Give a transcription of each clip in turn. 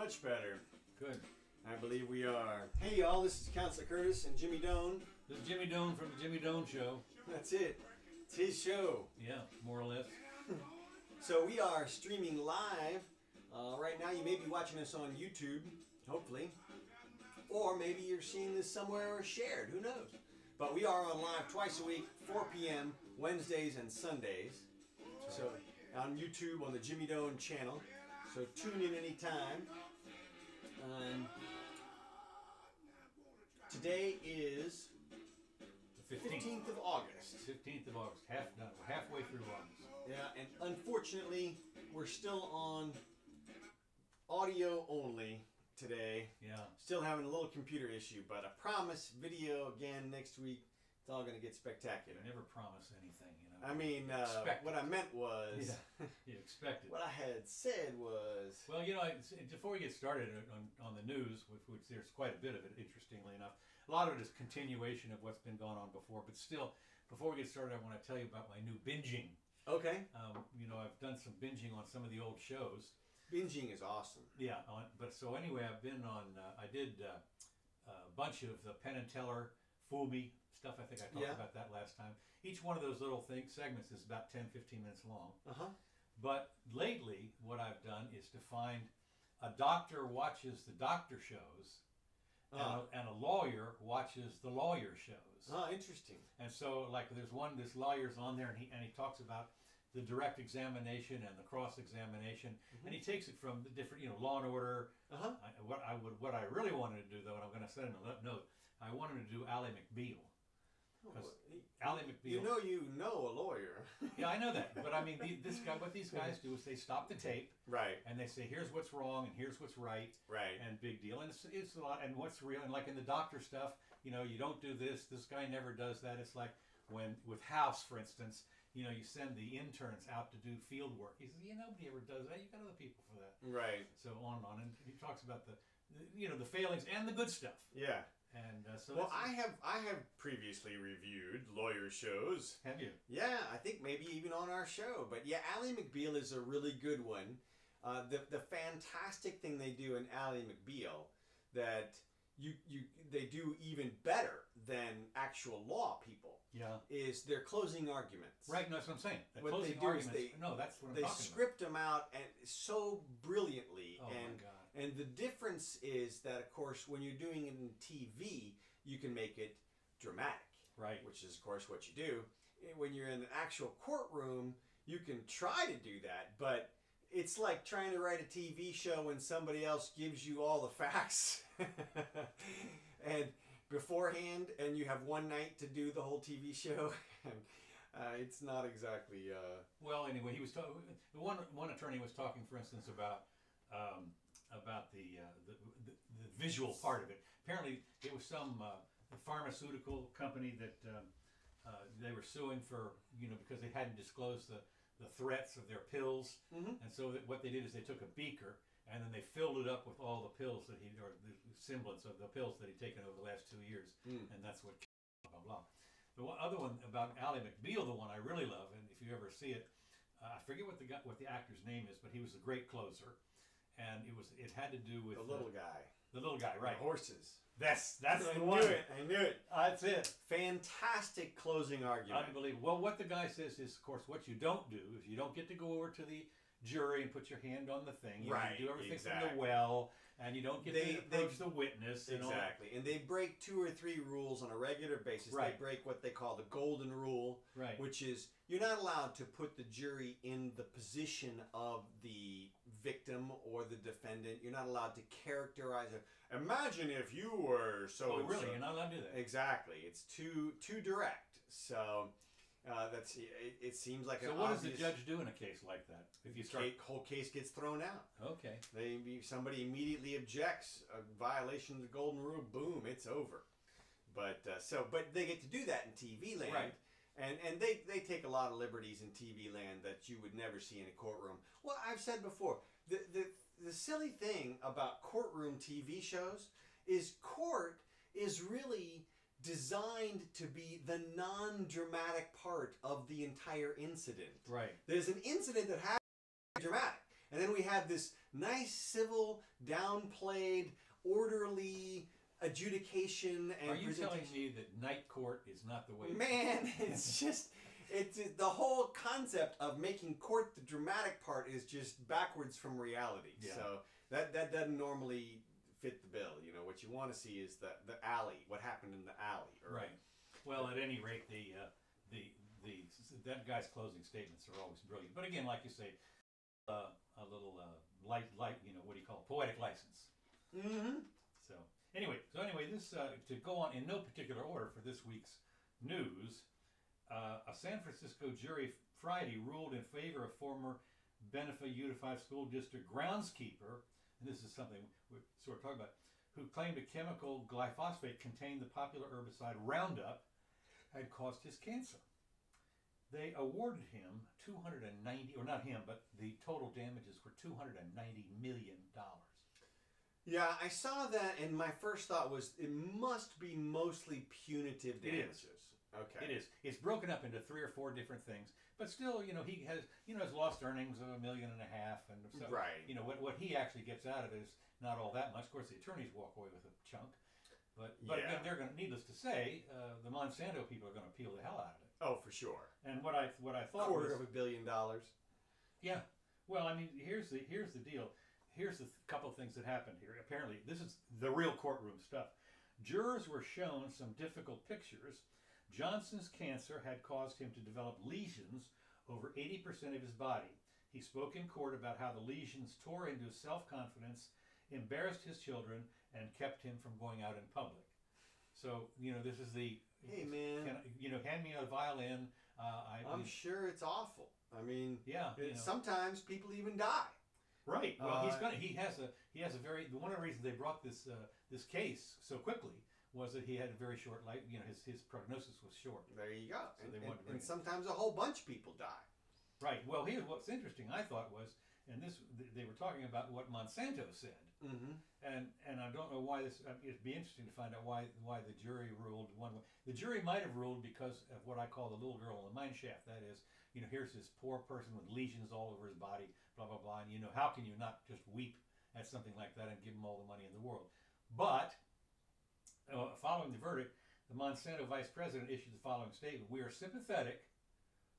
Much better. Good. I believe we are. Hey y'all, this is Counselor Curtis and Jimmy Doane. This is Jimmy Doane from the Jimmy Doane Show. That's it. It's his show. Yeah, more or less. So we are streaming live. Right now you may be watching us on YouTube, hopefully. Or maybe you're seeing this somewhere shared, who knows. But we are on live twice a week, 4 p.m., Wednesdays and Sundays. So on YouTube on the Jimmy Doane channel. So tune in anytime. Today is The 15th of August. 15th of August. We're halfway through August. Yeah, and unfortunately, we're still on audio only today. Yeah. Still having a little computer issue, but I promise video again next week. It's all going to get spectacular. I never promise anything, you know. I mean, what I meant was... Yeah, you expect it. What I had said was... Well, you know, before we get started on the news, which there's quite a bit of it, interestingly enough, a lot of it is continuation of what's been going on before, but still, before we get started, I want to tell you about my new binging. Okay. You know, I've done some binging on some of the old shows. Binging is awesome. Yeah, but so anyway, I've been on, I did a bunch of the Penn and Teller, Fool Me stuff. I think I talked about that last time. Each one of those little segments is about 10-15 minutes long. But lately, what I've done is to find a doctor watches the doctor shows, and a lawyer watches the lawyer shows. Oh, interesting. And so, like, this lawyer's on there, and he talks about the direct examination and the cross-examination, and he takes it from the different, you know, Law and Order. What I really wanted to do, though, and I'm going to send him a note, I wanted to do Ally McBeal. Because Ally McBeal, you know a lawyer. Yeah, I know that, but I mean, what these guys do is they stop the tape, right, and they say, here's what's wrong and here's what's right, and big deal, and it's a lot, and what's real, and like in the doctor stuff, you know, you don't do this guy never does that. It's like when with House, for instance, you know, you send the interns out to do field work. He says, yeah, nobody ever does that. You got other people for that, right? So on and on, and he talks about the you know, the failings and the good stuff. Yeah. And so well, I have previously reviewed lawyer shows. Have you? Yeah, I think maybe even on our show. But yeah, Ally McBeal is a really good one. The fantastic thing they do in Ally McBeal that they do even better than actual law people. Yeah. Is their closing arguments. Right, no, that's what I'm saying. The what closing they do arguments, is that's what I'm they talking script them out and so brilliantly. Oh and, my God. And the difference is that, of course, when you're doing it in TV, you can make it dramatic. Right. Which is, of course, what you do. When you're in an actual courtroom, you can try to do that, but it's like trying to write a TV show when somebody else gives you all the facts and beforehand, and you have one night to do the whole TV show. And it's not exactly. Well, anyway, he was talking. One attorney was talking, for instance, about the visual part of it. Apparently, it was some pharmaceutical company that they were suing for, you know, because they hadn't disclosed the threats of their pills, and so what they did is they took a beaker and then they filled it up with all the pills that or the semblance of the pills that he'd taken over the last 2 years, and that's what blah blah blah. The other one about Ally McBeal, the one I really love, and if you ever see it, I forget what the actor's name is, but he was a great closer, and it had to do with the little guy. The little guy, right? The horses. That's the one. I knew it. That's it. Fantastic closing argument. Unbelievable. Well, what the guy says is, of course, what you don't do is you don't get to go over to the jury and put your hand on the thing. You do everything from the well, and you don't get to approach the witness. Exactly. And they break 2 or 3 rules on a regular basis. Right. They break what they call the golden rule, which is you're not allowed to put the jury in the position of the victim or the defendant. You're not allowed to characterize it. Imagine if you were so. Oh, really? You're not allowed to do that. Exactly. It's too direct. So. It seems like so. What does the judge do in a case like that? If you start, whole case gets thrown out. Okay. Somebody immediately objects, a violation of the golden rule. Boom, it's over. But they get to do that in TV land, right? And they take a lot of liberties in TV land that you would never see in a courtroom. Well, I've said before, the silly thing about courtroom TV shows is court is really designed to be the non-dramatic part of the entire incident. Right. There's an incident that happens dramatic. And then we have this nice, civil, downplayed, orderly adjudication and Are you telling me that night court is not the way? Man, it's just, it's the whole concept of making court the dramatic part is just backwards from reality. Yeah. So that doesn't normally fit the bill. You know, what you want to see is the alley, what happened in the alley. Right. Well, at any rate, that guy's closing statements are always brilliant. But again, like you say, a little light, you know, what do you call it? Poetic license. Mm-hmm. So anyway, this to go on in no particular order for this week's news, a San Francisco jury Friday ruled in favor of former Benefit Unified School District groundskeeper, and this is something we're sort of talking about, who claimed a chemical glyphosate contained the popular herbicide Roundup had caused his cancer. They awarded him $290, or not him, but the total damages were $290 million. Yeah, I saw that, and my first thought was it must be mostly punitive damages. Okay. It is. It's broken up into 3 or 4 different things, but still, you know, he has lost earnings of $1.5 million, and so, right. you know, what he actually gets out of it is not all that much. Of course, the attorneys walk away with a chunk, but Yeah. again, they're going to, needless to say, the Monsanto people are going to appeal the hell out of it. Oh, for sure. And what I thought $250 million. Yeah. Well, I mean, here's the deal. Here's the couple of things that happened here. Apparently, this is the real courtroom stuff. Jurors were shown some difficult pictures. Johnson's cancer had caused him to develop lesions over 80% of his body. He spoke in court about how the lesions tore into his self-confidence, embarrassed his children, and kept him from going out in public. So, you know, this is the... Hey, man. Hand me a violin. I'm sure it's awful. I mean, yeah, sometimes people even die. Right. Well, he has a very, one of the reasons they brought this case so quickly was that he had a very short life. You know, his prognosis was short. There you go. So and sometimes a whole bunch of people die. Right. Well, here's what's interesting. I thought was, and they were talking about what Monsanto said, and I don't know why this. It'd be interesting to find out why the jury ruled one way. The jury might have ruled because of what I call the little girl in the mine shaft. That is, you know, here's this poor person with lesions all over his body, blah blah blah, and you know, how can you not just weep at something like that and give him all the money in the world? But following the verdict, the Monsanto vice president issued the following statement: "We are sympathetic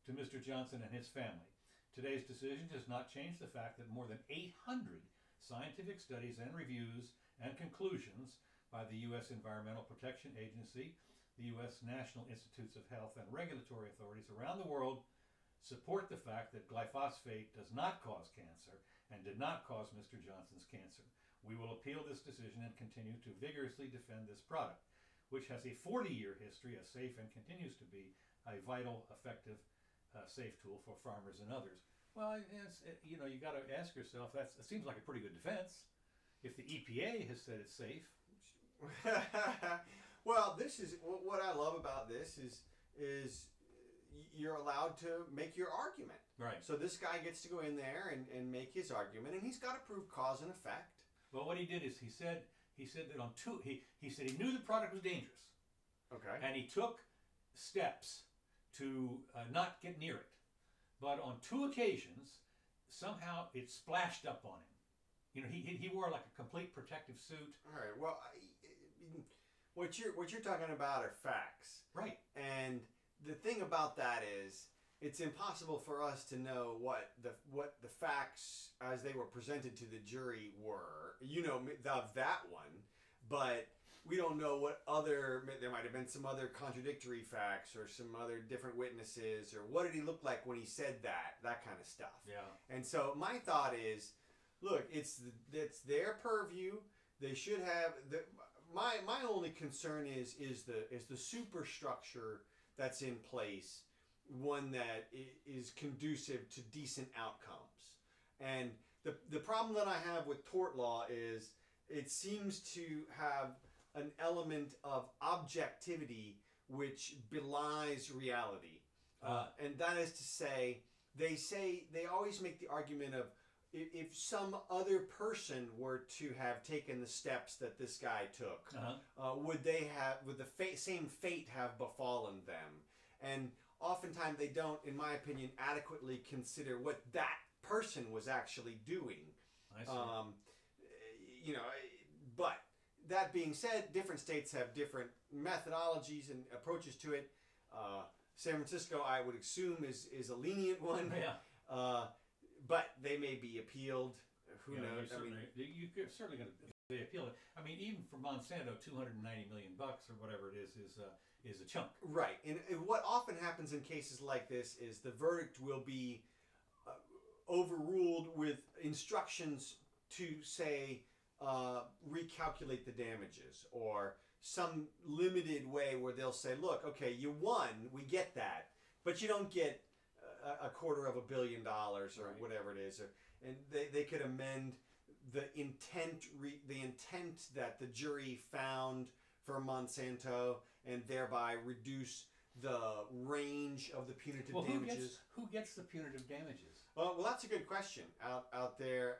to Mr. Johnson and his family. Today's decision does not change the fact that more than 800 scientific studies and reviews and conclusions by the U.S. Environmental Protection Agency, the U.S. National Institutes of Health, and regulatory authorities around the world support the fact that glyphosate does not cause cancer and did not cause Mr. Johnson's cancer. We will appeal this decision and continue to vigorously defend this product, which has a 40-year history as safe and continues to be a vital, effective, safe tool for farmers and others." Well, you know, you got to ask yourself, it seems like a pretty good defense. If the EPA has said it's safe. Well, this is what I love about this is you're allowed to make your argument. Right. So this guy gets to go in there and make his argument, and he's got to prove cause and effect. Well, what he did is he said that on two, he said he knew the product was dangerous. Okay. And he took steps to not get near it. But on 2 occasions, somehow it splashed up on him. You know, he wore like a complete protective suit. All right. Well, what you're talking about are facts. Right. And the thing about that is, it's impossible for us to know what the facts as they were presented to the jury were. You know, of that one, but we don't know what other. There might have been some other contradictory facts or some other different witnesses, or what did he look like when he said that kind of stuff. Yeah. And so my thought is, look, it's their purview. They should have my only concern is the superstructure that's in place, one that is conducive to decent outcomes. And the problem that I have with tort law is it seems to have an element of objectivity which belies reality. And that is to say they always make the argument of, if some other person were to have taken the steps that this guy took, would the same fate have befallen them? And oftentimes they don't, in my opinion, adequately consider what that person was actually doing. I see. You know, but that being said, different states have different methodologies and approaches to it. San Francisco, I would assume, is a lenient one. Yeah. But they may be appealed. Who Yeah, knows? I mean, you're certainly going to they appeal it. I mean, even for Monsanto, $290 million or whatever it is a chunk. right. And what often happens in cases like this is the verdict will be overruled with instructions to say recalculate the damages, or some limited way where they'll say, look, okay, you won, we get that, but you don't get $250 million or Right. whatever it is, and they could amend the intent that the jury found for Monsanto, and thereby reduce the range of the punitive damages. Who gets the punitive damages? Well, that's a good question out there.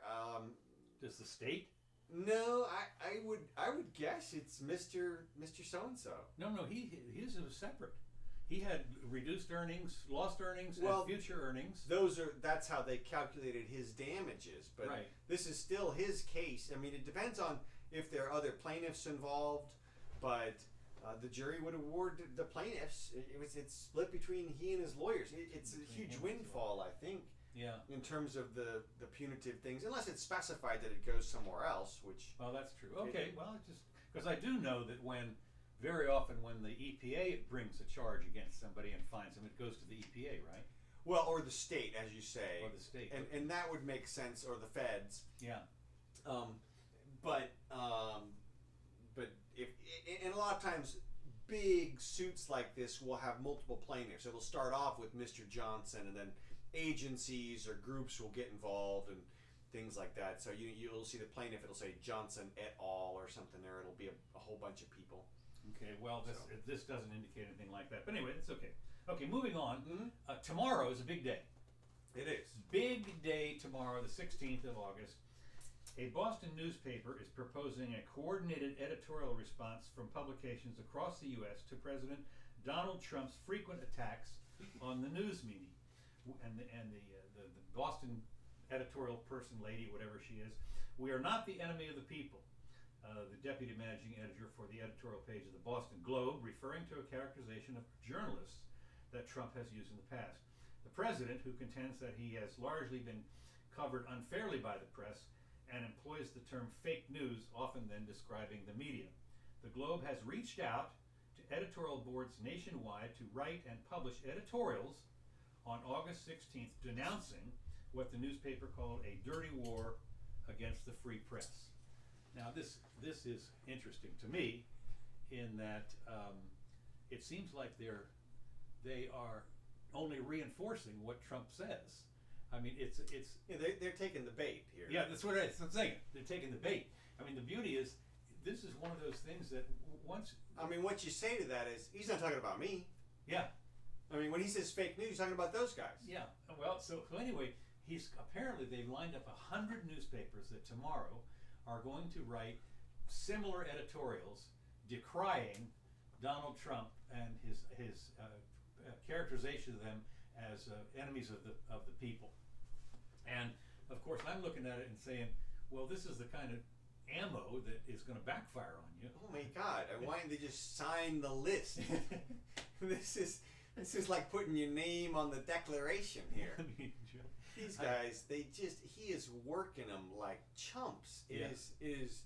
Does the state? No, I would guess it's Mr. So and so. No, his was separate. He had reduced earnings, lost earnings, Well, and future earnings. That's how they calculated his damages. But Right. this is still his case. I mean, it depends on if there are other plaintiffs involved, but the jury would award the plaintiffs. It's split between he and his lawyers. It's a huge windfall, I think. Yeah. In terms of the punitive things, unless it's specified that it goes somewhere else, which... Well, that's true. Okay, well, it just because I do know that very often when the EPA brings a charge against somebody and finds them, it goes to the EPA, right? Well, or the state, as you say. Or the state. And that would make sense, or the feds. Yeah. But if... And a lot of times, big suits like this will have multiple plaintiffs. It'll start off with Mr. Johnson, and then agencies or groups will get involved and things like that. So you'll see the plaintiff, it'll say Johnson et al. Or something there. It'll be a whole bunch of people. Okay, well, this doesn't indicate anything like that. But anyway, it's okay. Okay, moving on. Tomorrow is a big day. It is. Big day tomorrow, the 16th of August. A Boston newspaper is proposing a coordinated editorial response from publications across the U.S. to President Donald Trump's frequent attacks on the news media. And the Boston editorial person, lady, whatever she is, we are not the enemy of the people. The deputy managing editor for the editorial page of the Boston Globe, referring to a characterization of journalists that Trump has used in the past. The president, who contends that he has largely been covered unfairly by the press and employs the term fake news, often then describing the media. The Globe has reached out to editorial boards nationwide to write and publish editorials on August 16th denouncing what the newspaper called a dirty war against the free press. Now this is interesting to me in that it seems like they are only reinforcing what Trump says. I mean, it's Yeah, they're taking the bait here. yeah, that's what I'm saying. They're taking the bait. I mean, the beauty is this is one of those things that once... I mean, what you say to that is, he's not talking about me. Yeah. I mean, when he says fake news, he's talking about those guys. Yeah. Well, so anyway, they've lined up 100 newspapers that tomorrow are going to write similar editorials decrying Donald Trump and his characterization of them as enemies of the people. And of course, I'm looking at it and saying, well, this is the kind of ammo that is going to backfire on you. Oh my God! Why didn't they just sign the list? This is like putting your name on the declaration here. These guys, he is working them like chumps. It is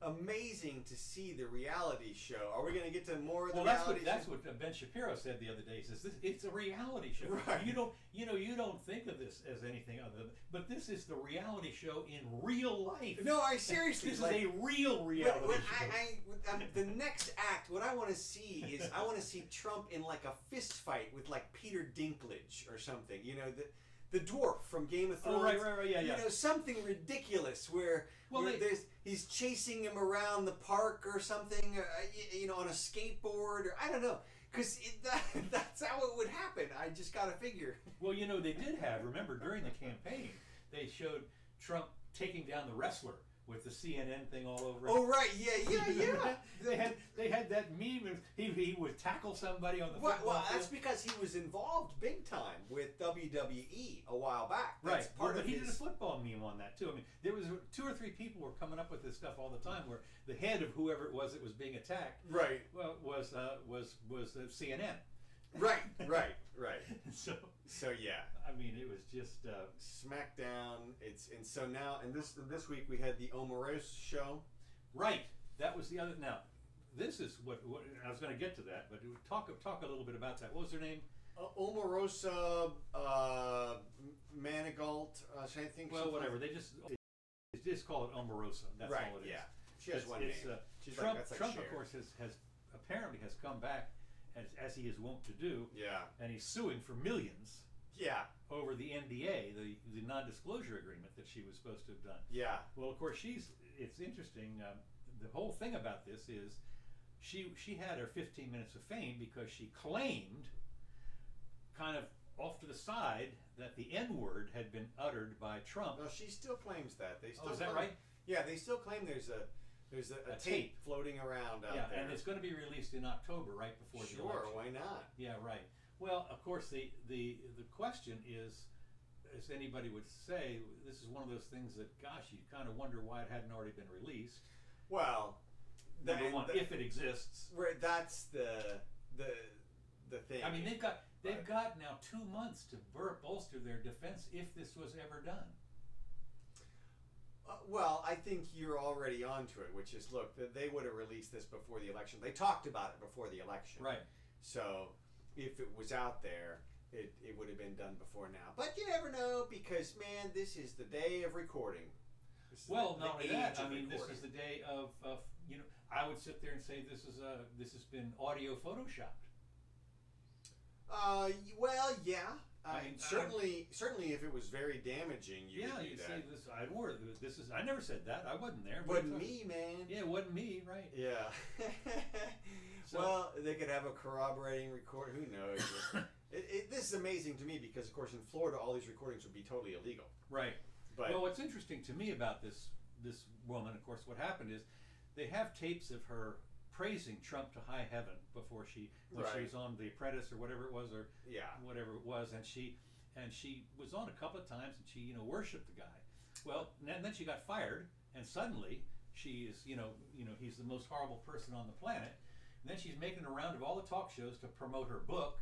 amazing to see the reality show. Are we going to get to more of the reality show? That's what Ben Shapiro said the other day. He says it's a reality show. Right. You don't think of this as anything other than, but this is the reality show in real life. No, I seriously. This is a real reality show. The next act, what I want to see is I want to see Trump in like a fist fight with like Peter Dinklage or something. You know, the dwarf from Game of Thrones. Oh, right, yeah. You know, something ridiculous where he's chasing him around the park or something, you know, on a skateboard, or I don't know. Because that's how it would happen. I just got to figure. Well, you know, they did have, remember, during the campaign, they showed Trump taking down the wrestler with the CNN thing all over it. Oh right, yeah. They had that meme of he would tackle somebody on the football Well, field. that's because he was involved big time with WWE a while back. That's Right, part but of he his... did a football meme on that too. I mean, there was 2 or 3 people were coming up with this stuff all the time, where the head of whoever it was that was being attacked, Right. well, was CNN. Right. So yeah. I mean, it was just SmackDown. And so now, and this week we had the Omarosa show. right. That was the other. Now, this is what I was going to get to that, but talk a little bit about that. What was her name? Omarosa Manigault. I think. Well, whatever. They just call it Omarosa. That's right. all it is. Yeah. She has one name. She's Trump, that's like Trump Cher. of course, has apparently come back as he is wont to do. Yeah. And he's suing for millions. Yeah. Over the NDA, the non-disclosure agreement that she was supposed to have done. Yeah. Well, of course, it's interesting. The whole thing about this is she had her 15 minutes of fame because she claimed, kind of off to the side, that the N-word had been uttered by Trump. No, she still claims that. They still is that claim, right? Yeah, they still claim there's a tape floating around out there. And it's going to be released in October, right before the election. Sure, why not? Yeah, right. Well, of course, the question is, as anybody would say, this is one of those things that, gosh, you kind of wonder why it hadn't already been released. Well, number one, if it exists. Right, that's the thing. I mean, they've got now 2 months to bolster their defense if this was ever done. Well, I think you're already onto it, which is, look, they would have released this before the election. They talked about it before the election. Right. So if it was out there, it would have been done before now. But you never know, because, man, this is the day of recording. Well, not only that, I mean, this is the day of I would sit there and say this has been audio photoshopped. Well, yeah. I mean, certainly, if it was very damaging, you would do you'd that. say this. This is. I never said that. I wasn't there. Wasn't me, man. Yeah, it wasn't me, right? Yeah. So, well, they could have a corroborating record. Who knows? This is amazing to me because, of course, in Florida, all these recordings would be totally illegal. Right. But well, what's interesting to me about this woman, of course, what happened is they have tapes of her praising Trump to high heaven before she was on The Apprentice or whatever it was, or whatever it was, and she was on a couple of times, and she worshipped the guy. Well, and then she got fired, and suddenly she is he's the most horrible person on the planet. And then she's making a round of all the talk shows to promote her book,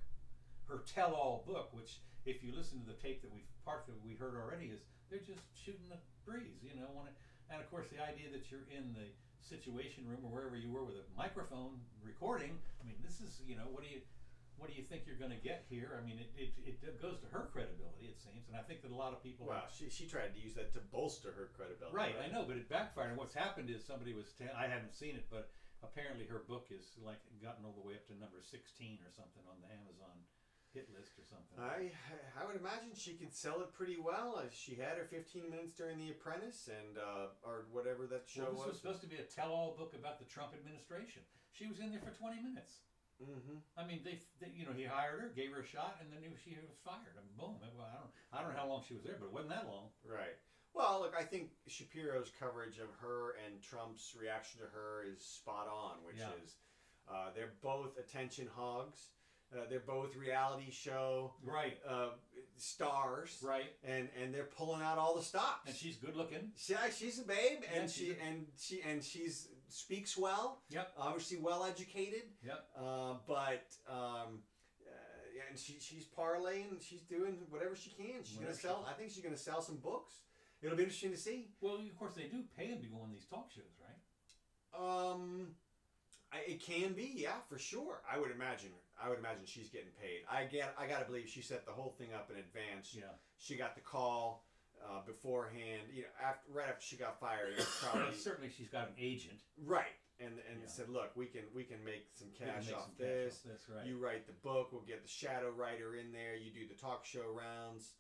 her tell-all book, which, if you listen to the tape that we heard already, is they're just shooting the breeze, and of course the idea that you're in the Situation Room or wherever you were with a microphone recording. I mean, this is what do you think you're going to get here? I mean, it goes to her credibility, it seems, and I think that a lot of people. Well, she tried to use that to bolster her credibility. Right, I know, but it backfired. And what's happened is somebody was I haven't seen it, but apparently her book is like gotten all the way up to number 16 or something on the Amazon hit list or something. I would imagine she could sell it pretty well. She had her 15 minutes during The Apprentice and or whatever that show was. This was supposed to be a tell-all book about the Trump administration. She was in there for 20 minutes. Mm-hmm. I mean, they he hired her, gave her a shot, and then she was fired. I mean, boom. Well, I don't know how long she was there, but it wasn't that long. Right. Well, look, I think Shapiro's coverage of her and Trump's reaction to her is spot on, which is they're both attention hogs. They're both reality show stars, right? And they're pulling out all the stops. And she's good looking. She's a babe, and she's speaks well. Yep. Obviously well educated. Yep. And she's parlaying. She's doing whatever she can. She's gonna sell. I think she's gonna sell some books. It'll be interesting to see. Well, of course they do pay them to go on these talk shows, right? It can be, yeah, for sure. I would imagine she's getting paid. I gotta believe she set the whole thing up in advance. Yeah. She got the call beforehand. Right after she got fired. Probably certainly she's got an agent. Right. And said, look, we can make some cash off this. That's right. You write the book. We'll get the shadow writer in there. You do the talk show rounds,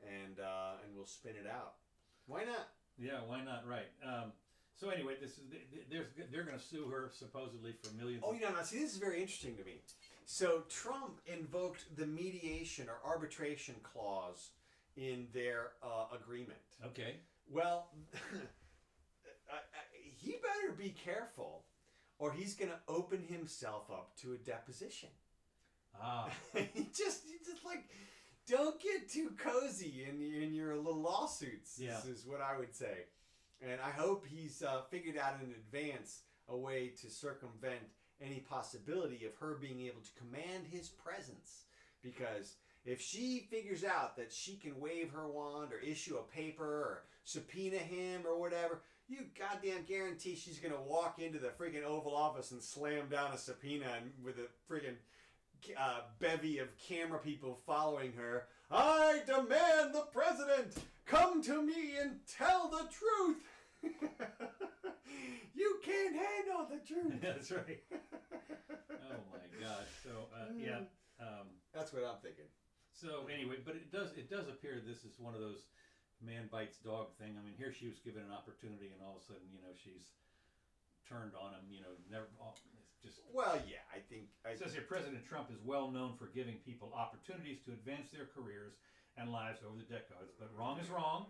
and we'll spin it out. Why not? Yeah, why not? Right. So anyway, they're going to sue her supposedly for millions. Oh, now see, this is very interesting to me. So Trump invoked the mediation or arbitration clause in their agreement. Okay. Well, be careful, or he's going to open himself up to a deposition. Ah. you just like, don't get too cozy in your little lawsuits. Yeah. This is what I would say. And I hope he's figured out in advance a way to circumvent any possibility of her being able to command his presence. Because if she figures out that she can wave her wand or issue a paper or subpoena him or whatever, you goddamn guarantee she's going to walk into the freaking Oval Office and slam down a subpoena and with a freaking bevy of camera people following her. I demand the president come to me and tell the truth. You can't handle the truth. That's right. Oh my God. So yeah. That's what I'm thinking. So anyway, but it does appear this is one of those man bites dog thing. I mean, here she was given an opportunity, and all of a sudden, she's turned on him. Never. It's just. Well, yeah, I think. It says here, President Trump is well known for giving people opportunities to advance their careers and lives over the decades, but wrong is wrong,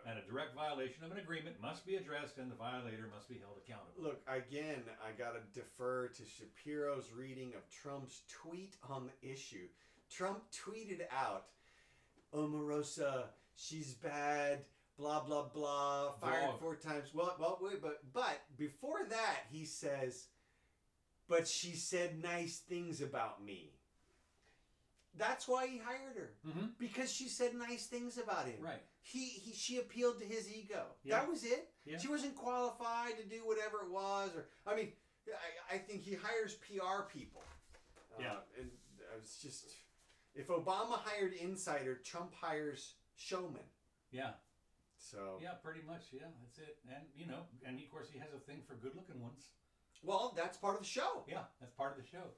and a direct violation of an agreement must be addressed, and the violator must be held accountable. Look, again, I gotta defer to Shapiro's reading of Trump's tweet on the issue. Trump tweeted out, Omarosa, she's bad, blah, blah, blah, fired 4 times. Well, wait, but before that, he says, but she said nice things about me. That's why he hired her. Mm-hmm. Because she said nice things about him. Right. She appealed to his ego. Yeah. That was it. Yeah. She wasn't qualified to do whatever it was. I think he hires PR people. Yeah. And it's just, if Obama hired insider, Trump hires showman. Yeah. So. Yeah, pretty much. Yeah, that's it. And and of course he has a thing for good-looking ones. Well, that's part of the show. Yeah, that's part of the show.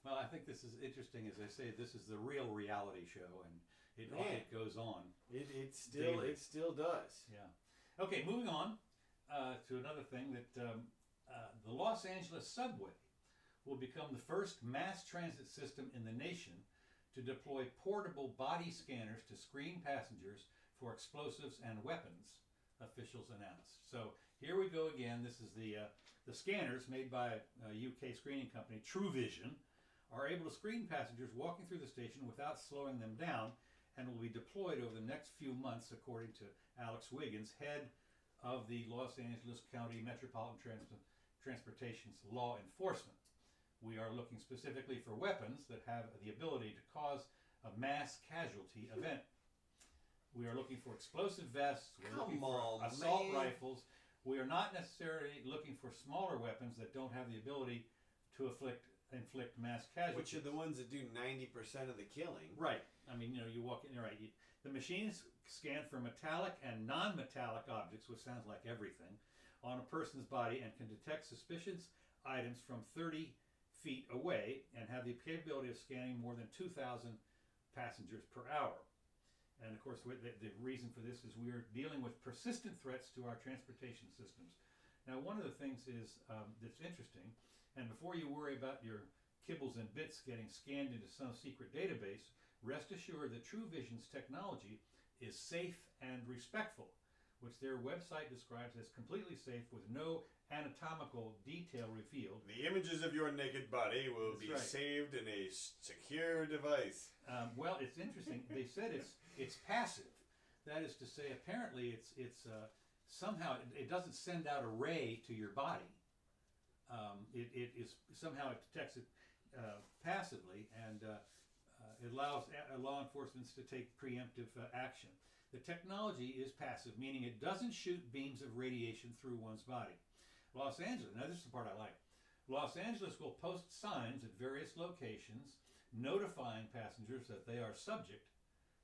Well, I think this is interesting. As I say, this is the real reality show, and it goes on. It still does. Yeah. Okay, moving on to another thing that the Los Angeles subway will become the first mass transit system in the nation to deploy portable body scanners to screen passengers for explosives and weapons, officials announced. So here we go again. This is the scanners made by a UK screening company, True Vision, are able to screen passengers walking through the station without slowing them down, and will be deployed over the next few months, according to Alex Wiggins, head of the Los Angeles County Metropolitan Transportation's law enforcement. We are looking specifically for weapons that have the ability to cause a mass casualty event. We are looking for explosive vests. We're looking for assault rifles. We are not necessarily looking for smaller weapons that don't have the ability to inflict mass casualties. Which are the ones that do 90% of the killing. Right. I mean, you walk in, right. The machines scan for metallic and non-metallic objects, which sounds like everything, on a person's body, and can detect suspicious items from 30 feet away, and have the capability of scanning more than 2,000 passengers per hour. And of course, the reason for this is we are dealing with persistent threats to our transportation systems. Now, one of the things is that's interesting, and before you worry about your kibbles and bits getting scanned into some secret database, rest assured that True Vision's technology is safe and respectful, which their website describes as completely safe with no anatomical detail revealed. The images of your naked body will be saved in a secure device. Well, it's interesting. They said it's passive. That is to say, apparently it's somehow it doesn't send out a ray to your body. It is somehow it detects it passively, and it allows law enforcement to take preemptive action. The technology is passive, meaning it doesn't shoot beams of radiation through one's body. Los Angeles, now this is the part I like. Los Angeles will post signs at various locations notifying passengers that they are subject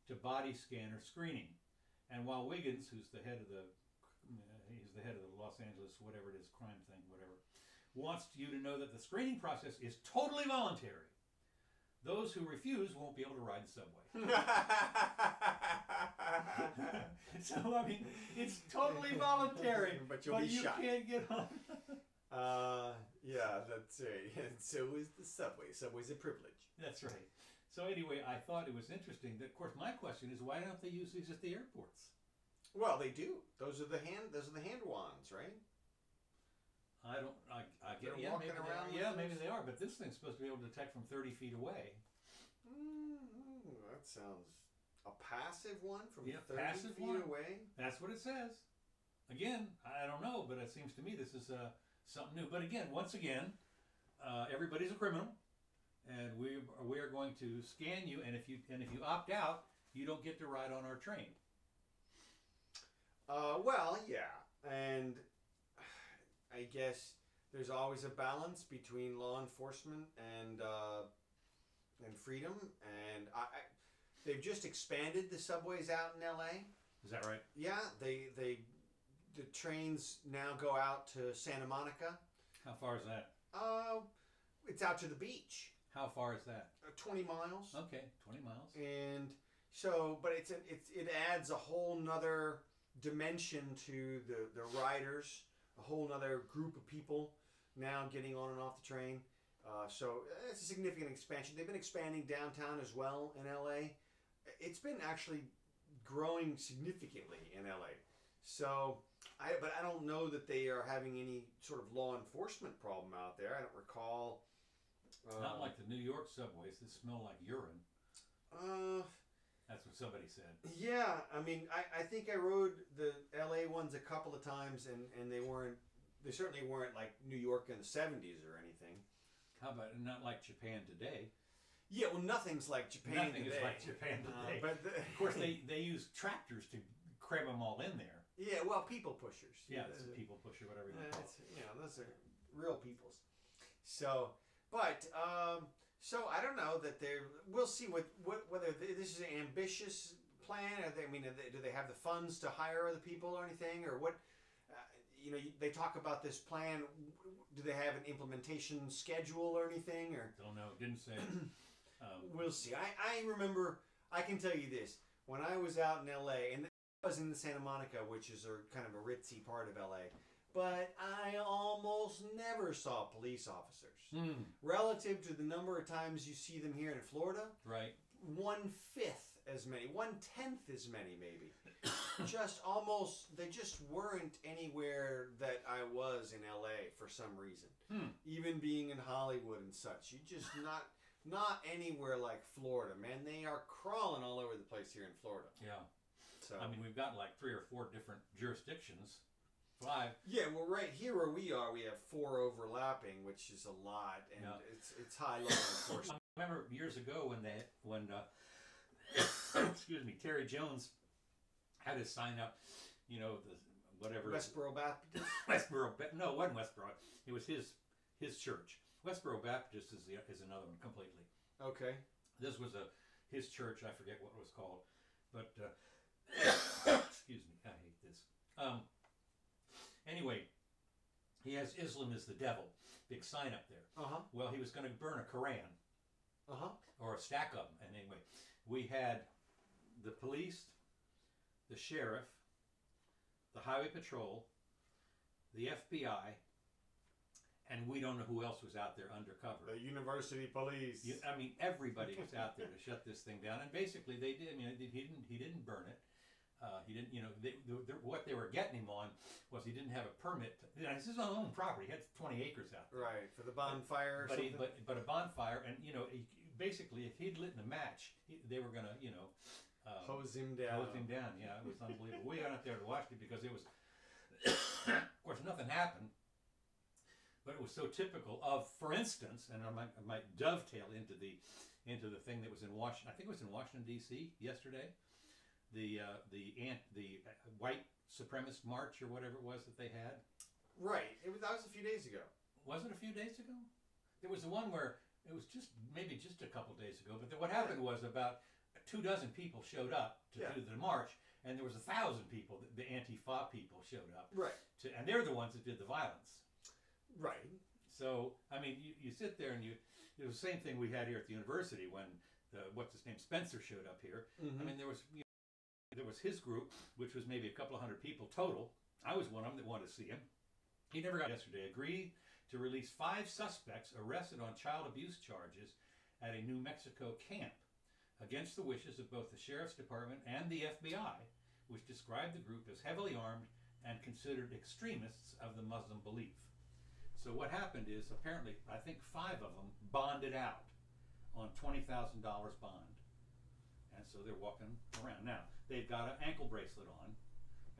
to body scanner screening. And while Wiggins, who's the head of the Los Angeles, whatever it is, crime thing, whatever, wants you to know that the screening process is totally voluntary. Those who refuse won't be able to ride the subway. So, I mean, it's totally voluntary, but you shot. Can't get on. Yeah, that's right. And so is the subway. Subway's a privilege. That's right. So anyway, I thought it was interesting that, of course, my question is, why don't they use these at the airports? Well, they do. Those are the hand wands, right? I don't. I get. They're Yeah, walking maybe they around are. with Yeah, those? maybe they are. But this thing's supposed to be able to detect from 30 feet away. That sounds a passive one from Yeah, 30 passive feet one. away. That's what it says. Again, I don't know, but it seems to me this is something new. But again, once again, everybody's a criminal, and we are going to scan you. And if you opt out, you don't get to ride on our train. Well, yeah, and I guess there's always a balance between law enforcement and freedom. And they've just expanded the subways out in L.A. Is that right? Yeah, the trains now go out to Santa Monica. How far is that? It's out to the beach. How far is that? 20 miles. Okay, 20 miles. And so, but it adds a whole nother dimension to the riders, a whole nother group of people now getting on and off the train. So it's a significant expansion. They've been expanding downtown as well in LA. It's been actually growing significantly in LA. So, but I don't know that they are having any sort of law enforcement problem out there. I don't recall. Not like the New York subways that smell like urine. That's what somebody said. Yeah, I mean, I think I rode the LA ones a couple of times, and they certainly weren't like New York in the 70s or anything. How about not like Japan today? Yeah, well, nothing's like Japan Nothing today. is like Japan today. Of course, they use tractors to cram them all in there. Yeah, well, people pushers. Yeah, it's a people pusher, whatever you call it. Those are real peoples. So, but so I don't know that we'll see whether this is an ambitious plan. Do they have the funds to hire other people or anything, or what? They talk about this plan. Do they have an implementation schedule or anything, or? Don't know. Didn't say. We'll see. I remember. I can tell you this: when I was out in L.A. and I was in Santa Monica, which is kind of a ritzy part of L.A., but I almost never saw police officers. Relative to the number of times you see them here in Florida, right? 1/5 as many, 1/10 as many, maybe. Just almost, they just weren't anywhere that I was in LA for some reason. Even being in Hollywood and such, you just not anywhere like Florida, man. They are crawling all over the place here in Florida. Yeah. So I mean, we've got like 3 or 4 different jurisdictions. 5. Yeah, well, right here where we are, we have 4 overlapping, which is a lot, and it's high law enforcement. I remember years ago when excuse me, Terry Jones had to sign up, the whatever. Westboro Baptist. No, it wasn't Westboro. It was his church. Westboro Baptist is another one completely. Okay. This was his church. I forget what it was called, but excuse me, I hate this. Anyway, he has Islam is the devil. Big sign up there. Well, he was going to burn a Koran. Or a stack of them. And anyway, we had the police, the sheriff, the highway patrol, the FBI, and we don't know who else was out there undercover. The university police. Everybody was out there to shut this thing down. And basically, they did. He didn't burn it. He didn't. What they were getting him on was he didn't have a permit. This is his own property. He had 20 acres out there. Right, for the bonfire. Or something. But a bonfire, and basically, if he'd lit a match, they were gonna hose him down. Hose him down. Yeah, it was unbelievable. We got out there to watch it because it was. Of course, nothing happened. But it was so typical of, for instance, and I might dovetail into the thing that was in Washington. I think it was in Washington D.C. yesterday. The white supremacist march or whatever it was that they had. Right. That was a few days ago. Was it a few days ago? There was the one where it was maybe just a couple days ago. But what happened was about 24 people showed up to do the march, and there was 1,000 people. The Antifa people showed up. Right. And they're the ones that did the violence. Right. So you sit there and it was the same thing we had here at the university when Spencer showed up here. There was his group, which was maybe a couple of hundred people total. I was one of them that wanted to see him. He never got yesterday. Agreed to release 5 suspects arrested on child abuse charges at a New Mexico camp against the wishes of both the Sheriff's Department and the FBI, which described the group as heavily armed and considered extremists of the Muslim belief. So what happened is, apparently, I think 5 of them bonded out on $20,000 bond. And so they're walking around. Now, they've got an ankle bracelet on,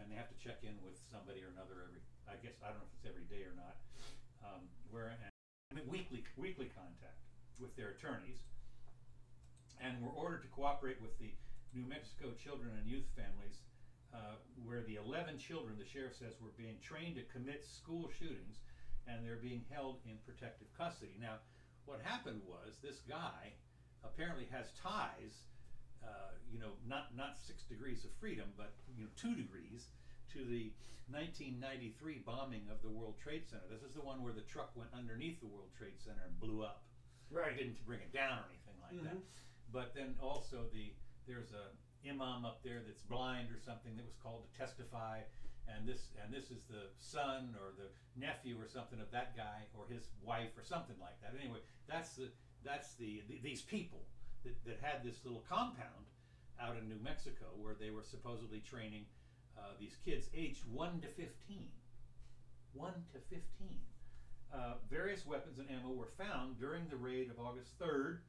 and they have to check in with somebody or another every, I guess, I don't know if it's every day or not, weekly contact with their attorneys, and were ordered to cooperate with the New Mexico Children and Youth Families, where the 11 children, the sheriff says, were being trained to commit school shootings, and they're being held in protective custody. Now, what happened was this guy apparently has ties, not 6 degrees of freedom, but 2 degrees to the 1993 bombing of the World Trade Center. This is the one where the truck went underneath the World Trade Center and blew up. Right. It didn't bring it down or anything like that. But then also there's a imam up there that's blind or something that was called to testify, and this is the son or the nephew or something of that guy or his wife or something like that. Anyway, that's these people that had this little compound out in New Mexico where they were supposedly training these kids aged 1 to 15. 1 to 15. Various weapons and ammo were found during the raid of August 3rd,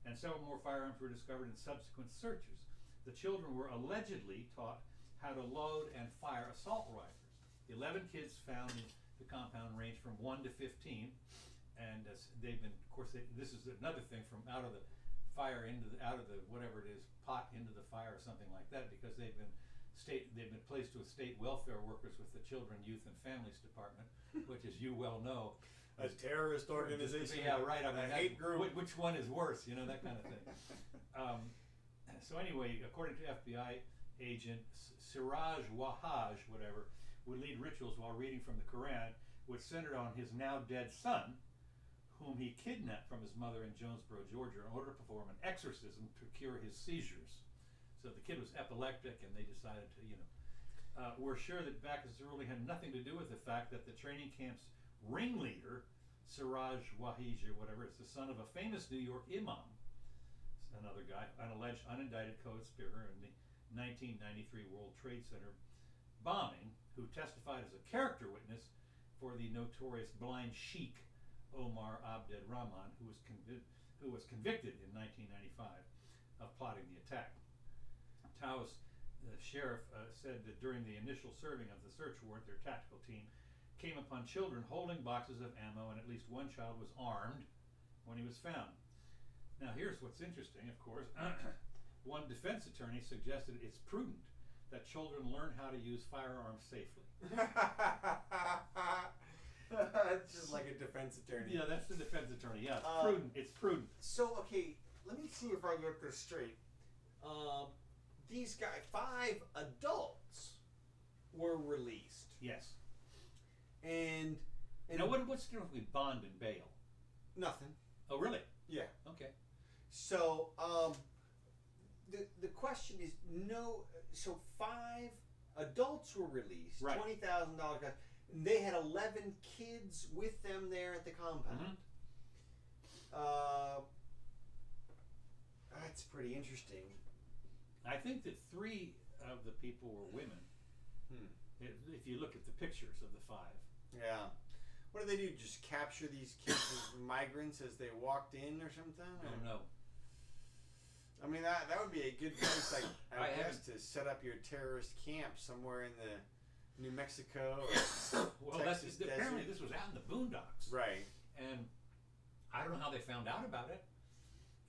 and several more firearms were discovered in subsequent searches. The children were allegedly taught how to load and fire assault rifles. The 11 kids found in the compound range from 1 to 15, and they've been, of course, this is another thing, from out of the fire out of the whatever it is, pot into the fire or something like that, because they've been placed with state welfare workers with the Children, Youth, and Families Department, which, as you well know, a terrorist organization. Yeah, right. I mean, a hate group. Which one is worse? That kind of thing. So anyway, according to FBI agent Siraj Wahaj, whatever, would lead rituals while reading from the Quran, which centered on his now dead son, whom he kidnapped from his mother in Jonesboro, Georgia, in order to perform an exorcism to cure his seizures. So the kid was epileptic, and they decided to, we're sure that Bacchus really had nothing to do with the fact that the training camp's ringleader, Siraj Wahij or whatever, is the son of a famous New York imam, another guy, an alleged unindicted co-conspirator in the 1993 World Trade Center bombing, who testified as a character witness for the notorious blind sheik Omar Abded Rahman, who was convicted in 1995 of plotting the attack. Taos, the sheriff, said that during the initial serving of the search warrant, their tactical team came upon children holding boxes of ammo, and at least one child was armed when he was found. Now, here's what's interesting, of course. One defense attorney suggested it's prudent that children learn how to use firearms safely. It's just like a defense attorney. Yeah, that's the defense attorney. Yeah, it's prudent. It's prudent. So, okay, let me see if I get this straight. These guys, 5 adults were released. Yes. And now, what's the difference between bond and bail? Nothing. Oh, really? Yeah. Okay. So, the question is, so 5 adults were released, right. $20,000. They had 11 kids with them there at the compound. That's pretty interesting. I think that 3 of the people were women. If you look at the pictures of the 5. Yeah. What do they do? Just capture these kids as migrants as they walked in or something? I don't know. I mean, that would be a good place, like, I guess, to set up your terrorist camp somewhere in the New Mexico or well, Texas desert. Apparently this was out in the boondocks. Right. And I don't know how they found out about it.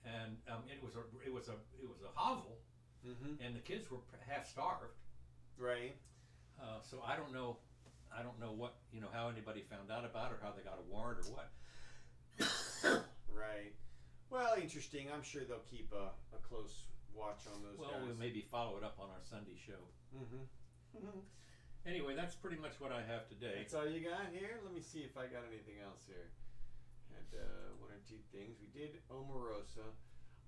And it was a hovel, and the kids were half starved. Right. So I don't know what, how anybody found out about it, or how they got a warrant or what. Right. Well, interesting. I'm sure they'll keep a close watch on those guys. Well, we'll maybe follow it up on our Sunday show. Anyway, that's pretty much what I have today. That's all you got here? Let me see if I got anything else here. Had 1 or 2 things. We did Omarosa.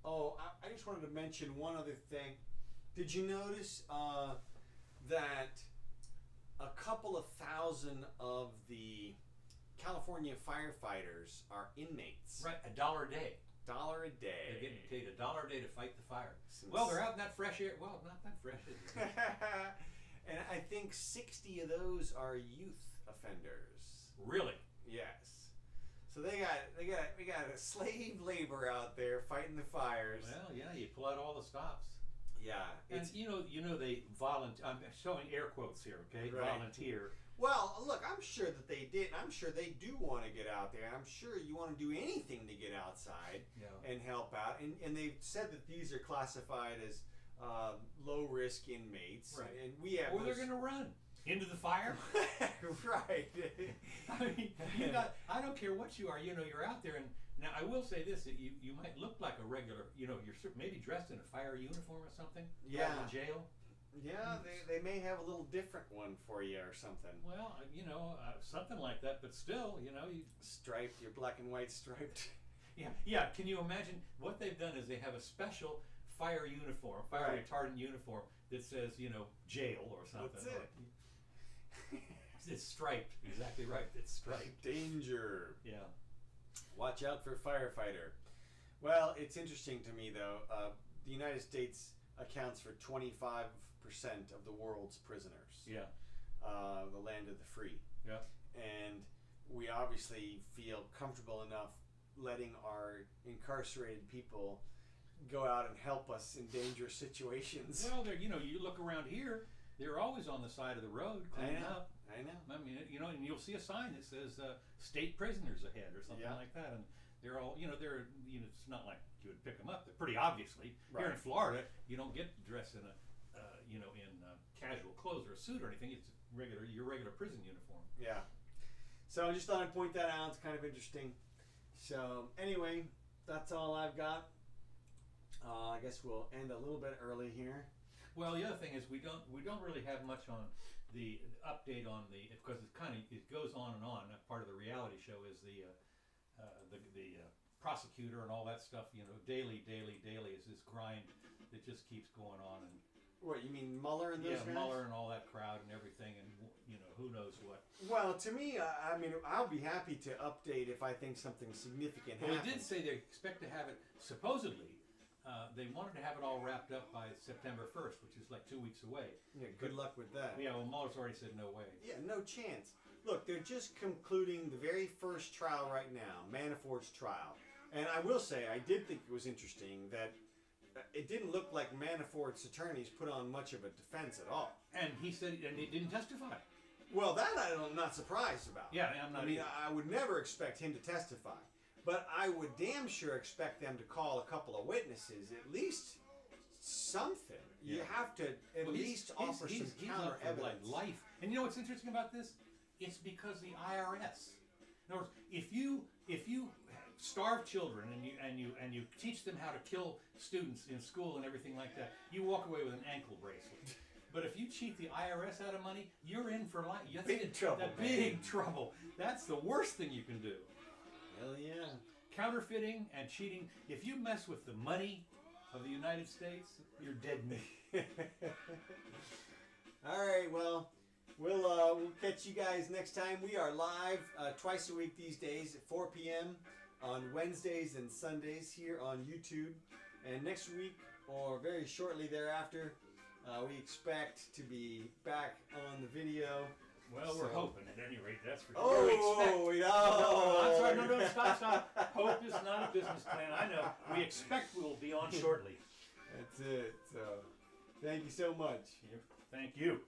Oh, I just wanted to mention one other thing. Did you notice that a couple of thousand of the California firefighters are inmates? Right, $1 a day. $1 a day. They're getting paid $1 a day to fight the fire. Well, they're out in that fresh air. Well, not that fresh, is it? And I think 60 of those are youth offenders. Really? Yes. So we got a slave labor out there fighting the fires. Well, yeah, you pull out all the stops. Yeah, And it's, you know they volunteer. I'm showing air quotes here, okay? Right. Volunteer. well, look, I'm sure that they did. I'm sure they do want to get out there. I'm sure you want to do anything to get outside Yeah. and help out. And they've said that these are classified as low risk inmates. Right. And we have. Or they're going to run into the fire. Right. I mean, I don't care what you are. You know, you're out there, and now I will say this: that you might look like a regular. You know, you're maybe dressed in a fire uniform or something. Yeah. Out in jail. Yeah, they may have a little different one for you or something. Well, you know, something like that. But still, you know, Striped, you're black and white striped. yeah. Can you imagine what they've done? Is they have a special fire uniform, fire Right. retardant uniform that says, you know, jail or something. That's it. It's striped. Exactly right. It's striped. Danger. Yeah. Watch out for firefighter. Well, it's interesting to me though. The United States accounts for 25% of the world's prisoners. Yeah. The land of the free. Yeah. And we obviously feel comfortable enough letting our incarcerated people go out and help us in dangerous situations. Well, you know, you look around here, they're always on the side of the road cleaning up. I know. I mean, you know, and you'll see a sign that says state prisoners ahead or something Yeah. like that. And they're all, you know, it's not like you would pick them up. They're pretty obviously. Here Right. in Florida, you don't get dressed in casual clothes or a suit or anything. It's your regular prison uniform. Yeah. So I just thought I'd point that out. It's kind of interesting. So anyway, that's all I've got. I guess we'll end a little bit early here. Well, the other thing is we don't really have much on the update on because it goes on and on. Part of the reality show is the prosecutor and all that stuff. You know, daily is this grind that just keeps going on. And What, you mean Mueller and those guys? Mueller and all that crowd and everything, and you know, who knows what. Well, to me, I mean, I'll be happy to update if I think something significant Well, happens. they did say they expect to have it supposedly. They wanted to have it all wrapped up by September 1st, which is like 2 weeks away. Yeah, good luck with that. Yeah, well, Mueller's already said no way. Yeah, no chance. Look, they're just concluding the very first trial right now, Manafort's trial. And I will say, I did think it was interesting that it didn't look like Manafort's attorneys put on much of a defense at all. And he said, and he didn't testify. Well, that I'm not surprised about. Yeah, I'm not. I mean, either. I would never expect him to testify. But I would damn sure expect them to call a couple of witnesses, at least something. You Yeah. have to at least offer some counter up for, evidence. like life. And you know what's interesting about this? It's because the IRS. In other words, if you starve children and you teach them how to kill students in school and everything like that, you walk away with an ankle bracelet. But if you cheat the IRS out of money, you're in for life. Big trouble, man. Big trouble. That's the worst thing you can do. Hell yeah. Counterfeiting and cheating. If you mess with the money of the United States, you're dead meat. All right, well, we'll catch you guys next time. We are live twice a week these days at 4 p.m. on Wednesdays and Sundays here on YouTube. And next week, or very shortly thereafter, we expect to be back on the video. Well, we're hoping at any rate, that's for sure. Oh, I'm sorry, no, stop. Hope is not a business plan. I know. We expect we'll be on shortly. That's it. So, thank you so much. Thank you.